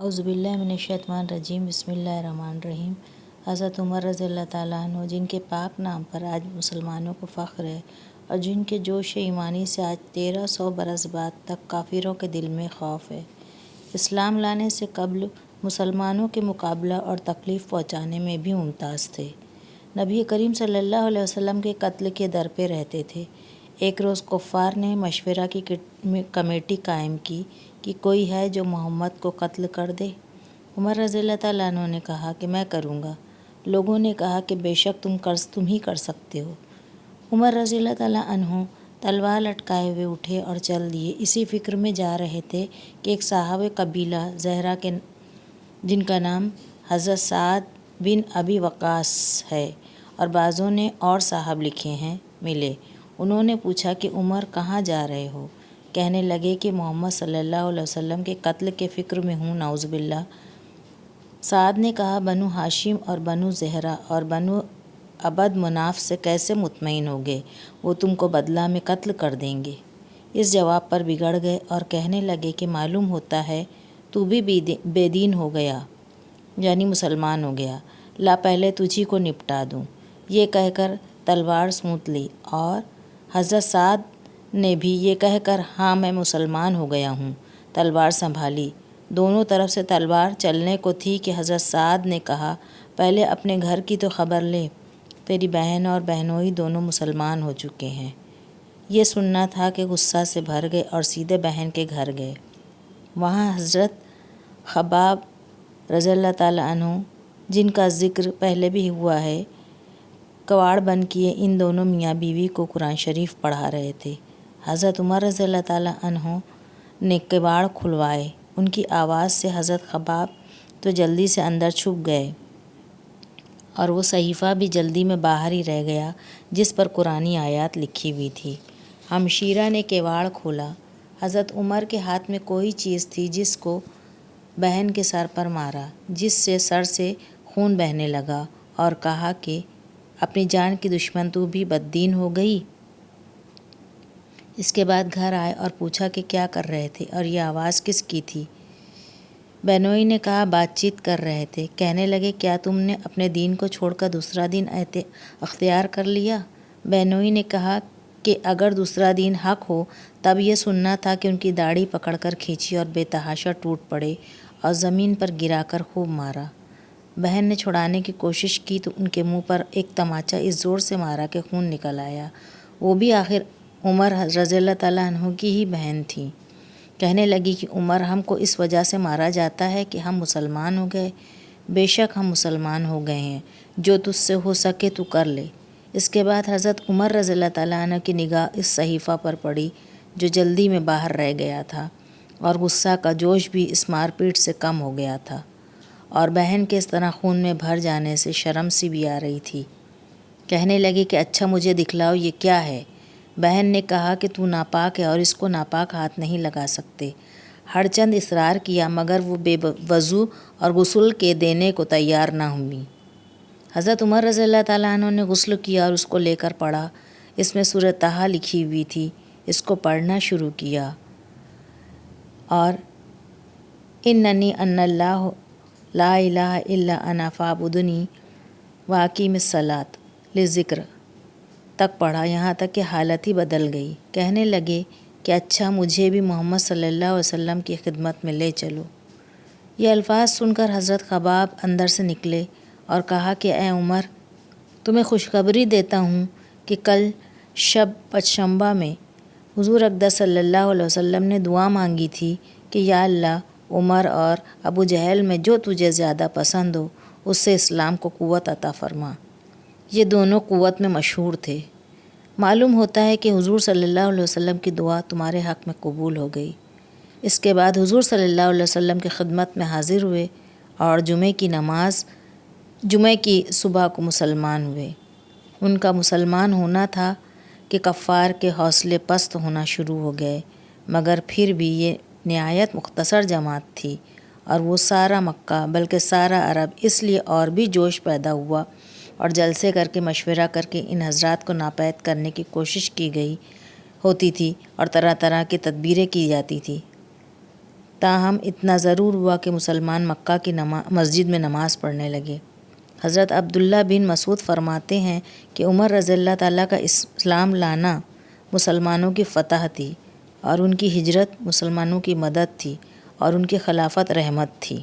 اعوذ باللہ من الشیطان الرجیم بسم اللہ الرحمن الرحیم۔ حضرت عمر رضی اللہ تعالیٰ عنہ، جن کے پاک نام پر آج مسلمانوں کو فخر ہے اور جن کے جوش ایمانی سے آج 1300 برس بعد تک کافروں کے دل میں خوف ہے، اسلام لانے سے قبل مسلمانوں کے مقابلہ اور تکلیف پہنچانے میں بھی ممتاز تھے۔ نبی کریم صلی اللہ علیہ وسلم کے قتل کے در پہ رہتے تھے۔ ایک روز کفار نے مشورہ کی کمیٹی قائم کی کہ کوئی ہے جو محمد کو قتل کر دے۔ عمر رضی اللہ تعالیٰ عنہ نے کہا کہ میں کروں گا۔ لوگوں نے کہا کہ بے شک تم ہی کر سکتے ہو۔ عمر رضی اللہ تعالیٰ عنہ تلوار لٹکائے ہوئے اٹھے اور چل دیے۔ اسی فکر میں جا رہے تھے کہ ایک صاحب قبیلہ زہرہ کے جن کا نام حضرت سعد بن ابی وقاص ہے اور بعضوں نے اور صاحب لکھے ہیں، ملے۔ انہوں نے پوچھا کہ عمر کہاں جا رہے ہو؟ کہنے لگے کہ محمد صلی اللہ علیہ وسلم کے قتل کے فکر میں ہوں، نعوذ باللہ۔ سعد نے کہا، بنو ہاشم اور بنو زہرہ اور بنو عبد مناف سے کیسے مطمئن ہوگے؟ وہ تم کو بدلہ میں قتل کر دیں گے۔ اس جواب پر بگڑ گئے اور کہنے لگے کہ معلوم ہوتا ہے تو بھی بے دین ہو گیا، یعنی مسلمان ہو گیا، لا پہلے تجھی کو نپٹا دوں۔ یہ کہہ کر تلوار سونت لی اور حضرت سعد نے بھی یہ کہہ کر ہاں میں مسلمان ہو گیا ہوں، تلوار سنبھالی۔ دونوں طرف سے تلوار چلنے کو تھی کہ حضرت سعد نے کہا، پہلے اپنے گھر کی تو خبر لے، تیری بہن اور بہنوئی دونوں مسلمان ہو چکے ہیں۔ یہ سننا تھا کہ غصہ سے بھر گئے اور سیدھے بہن کے گھر گئے۔ وہاں حضرت خباب رضی اللہ تعالیٰ عنہ، جن کا ذکر پہلے بھی ہوا ہے، کواڑ بند کیے ان دونوں میاں بیوی کو قرآن شریف پڑھا رہے تھے۔ حضرت عمر رضی اللہ تعالیٰ عنہ نے کواڑ کھلوائے۔ ان کی آواز سے حضرت خباب تو جلدی سے اندر چھپ گئے اور وہ صحیفہ بھی جلدی میں باہر ہی رہ گیا جس پر قرآنی آیات لکھی ہوئی تھی۔ ہمشیرہ نے کواڑ کھولا۔ حضرت عمر کے ہاتھ میں کوئی چیز تھی جس کو بہن کے سر پر مارا، جس سے سر سے خون بہنے لگا اور کہا کہ اپنی جان کی دشمن تو بھی بددین ہو گئی۔ اس کے بعد گھر آئے اور پوچھا کہ کیا کر رہے تھے اور یہ آواز کس کی تھی؟ بہنوئی نے کہا، بات چیت کر رہے تھے۔ کہنے لگے، کیا تم نے اپنے دین کو چھوڑ کر دوسرا دین اختیار کر لیا؟ بہنوئی نے کہا کہ اگر دوسرا دین حق ہو تب یہ سننا تھا کہ ان کی داڑھی پکڑ کر کھینچی اور بے تحاشا ٹوٹ پڑے اور زمین پر گرا کر خوب مارا۔ بہن نے چھڑانے کی کوشش کی تو ان کے منہ پر ایک تماچا اس زور سے مارا کہ خون نکل آیا۔ وہ بھی آخر عمر رضی اللہ تعالیٰ عنہ کی ہی بہن تھی۔ کہنے لگی کہ عمر، ہم کو اس وجہ سے مارا جاتا ہے کہ ہم مسلمان ہو گئے۔ بے شک ہم مسلمان ہو گئے ہیں، جو تجھ سے ہو سکے تو کر لے۔ اس کے بعد حضرت عمر رضی اللہ تعالیٰ عنہ کی نگاہ اس صحیفہ پر پڑی جو جلدی میں باہر رہ گیا تھا، اور غصہ کا جوش بھی اس مار پیٹ سے کم ہو گیا تھا، اور بہن کے اس طرح خون میں بھر جانے سے شرم سی بھی آ رہی تھی۔ کہنے لگی کہ اچھا مجھے دکھلاؤ یہ کیا ہے؟ بہن نے کہا کہ تو ناپاک ہے اور اس کو ناپاک ہاتھ نہیں لگا سکتے۔ ہر چند اصرار کیا مگر وہ بے وضو اور غسل کے دینے کو تیار نہ ہوئی۔ حضرت عمر رضی اللہ تعالیٰ عنہ نے غسل کیا اور اس کو لے کر پڑھا۔ اس میں سورۃ طٰہٰ لکھی ہوئی تھی۔ اس کو پڑھنا شروع کیا اور اننی انا اللہ لا الہ الا انا فاعبدنی واقیم الصلاۃ للذکر تک پڑھا، یہاں تک کہ حالت ہی بدل گئی۔ کہنے لگے کہ اچھا مجھے بھی محمد صلی اللہ علیہ وسلم کی خدمت میں لے چلو۔ یہ الفاظ سن کر حضرت خباب اندر سے نکلے اور کہا کہ اے عمر، تمہیں خوشخبری دیتا ہوں کہ کل شب پچشنبہ میں حضور اقدس صلی اللہ علیہ وسلم نے دعا مانگی تھی کہ یا اللہ، عمر اور ابو جہل میں جو تجھے زیادہ پسند ہو اس سے اسلام کو قوت عطا فرما۔ یہ دونوں قوت میں مشہور تھے۔ معلوم ہوتا ہے کہ حضور صلی اللہ علیہ وسلم کی دعا تمہارے حق میں قبول ہو گئی۔ اس کے بعد حضور صلی اللہ علیہ وسلم کی خدمت میں حاضر ہوئے اور جمعے کی صبح کو مسلمان ہوئے۔ ان کا مسلمان ہونا تھا کہ کفار کے حوصلے پست ہونا شروع ہو گئے، مگر پھر بھی یہ نہایت مختصر جماعت تھی اور وہ سارا مکہ بلکہ سارا عرب اس لیے اور بھی جوش پیدا ہوا اور جلسے کر کے مشورہ کر کے ان حضرات کو ناپید کرنے کی کوشش کی گئی ہوتی تھی اور طرح طرح کی تدبیریں کی جاتی تھی۔ تاہم اتنا ضرور ہوا کہ مسلمان مکہ کی مسجد میں نماز پڑھنے لگے۔ حضرت عبداللہ بن مسعود فرماتے ہیں کہ عمر رضی اللہ تعالیٰ کا اسلام لانا مسلمانوں کی فتح تھی، اور ان کی ہجرت مسلمانوں کی مدد تھی، اور ان کی خلافت رحمت تھی۔